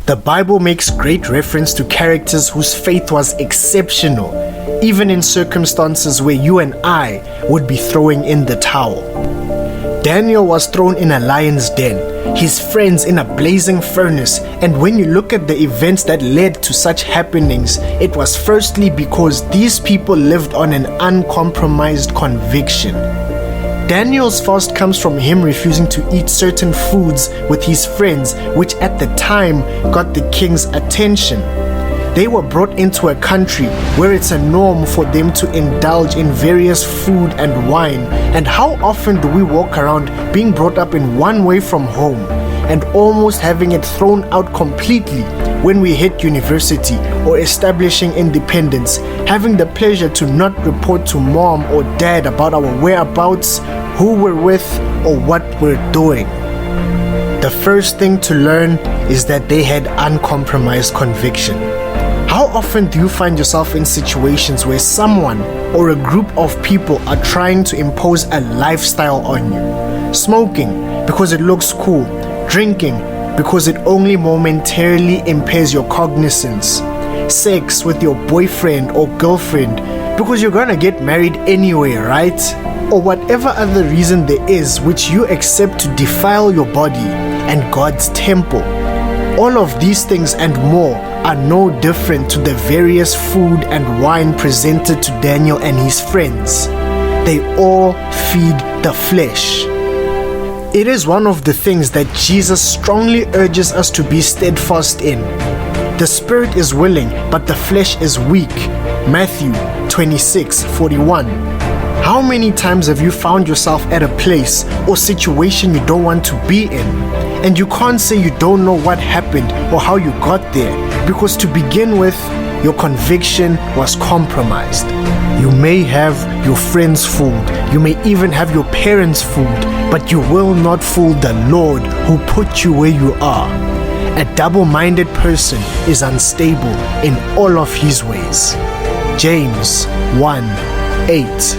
The Bible makes great reference to characters whose faith was exceptional, even in circumstances where you and I would be throwing in the towel. Daniel was thrown in a lion's den, his friends in a blazing furnace, and when you look at the events that led to such happenings, it was firstly because these people lived on an uncompromised conviction. Daniel's fast comes from him refusing to eat certain foods with his friends, which at the time got the king's attention. They were brought into a country where it's a norm for them to indulge in various food and wine, and how often do we walk around being brought up in one way from home and almost having it thrown out completely when we hit university or establishing independence, having the pleasure to not report to mom or dad about our whereabouts, who we're with, or what we're doing. The first thing to learn is that they had uncompromised conviction. How often do you find yourself in situations where someone or a group of people are trying to impose a lifestyle on you? Smoking because it looks cool, drinking because it only momentarily impairs your cognizance, sex with your boyfriend or girlfriend because you're gonna get married anyway, right? Or whatever other reason there is which you accept to defile your body and God's temple. All of these things and more are no different to the various food and wine presented to Daniel and his friends. They all feed the flesh. It is one of the things that Jesus strongly urges us to be steadfast in. The spirit is willing, but the flesh is weak. Matthew 26:41. How many times have you found yourself at a place or situation you don't want to be in, and you can't say you don't know what happened or how you got there, because to begin with, your conviction was compromised. You may have your friends fooled, you may even have your parents fooled, but you will not fool the Lord who put you where you are. A double-minded person is unstable in all of his ways. James 1:8.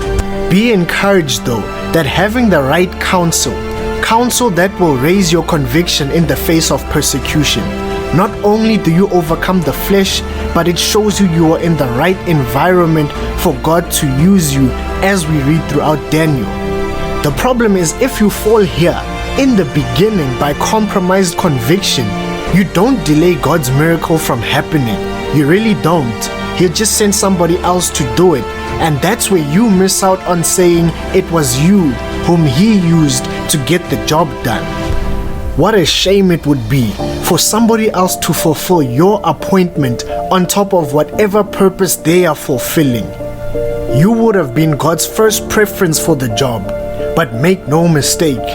Be encouraged though that having the right counsel that will raise your conviction in the face of persecution, not only do you overcome the flesh, but it shows you are in the right environment for God to use you, as we read throughout Daniel. The problem is, if you fall here in the beginning by compromised conviction, you don't delay God's miracle from happening. You really don't. He'll just send somebody else to do it, and that's where you miss out on saying it was you whom He used to get the job done. What a shame it would be for somebody else to fulfill your appointment on top of whatever purpose they are fulfilling. You would have been God's first preference for the job, but make no mistake,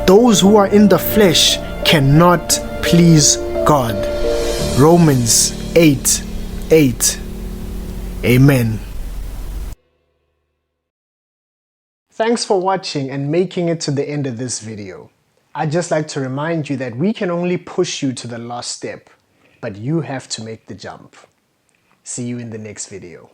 those who are in the flesh cannot please God. Romans 8:8. Amen. Thanks for watching and making it to the end of this video. I'd just like to remind you that we can only push you to the last step, but you have to make the jump. See you in the next video.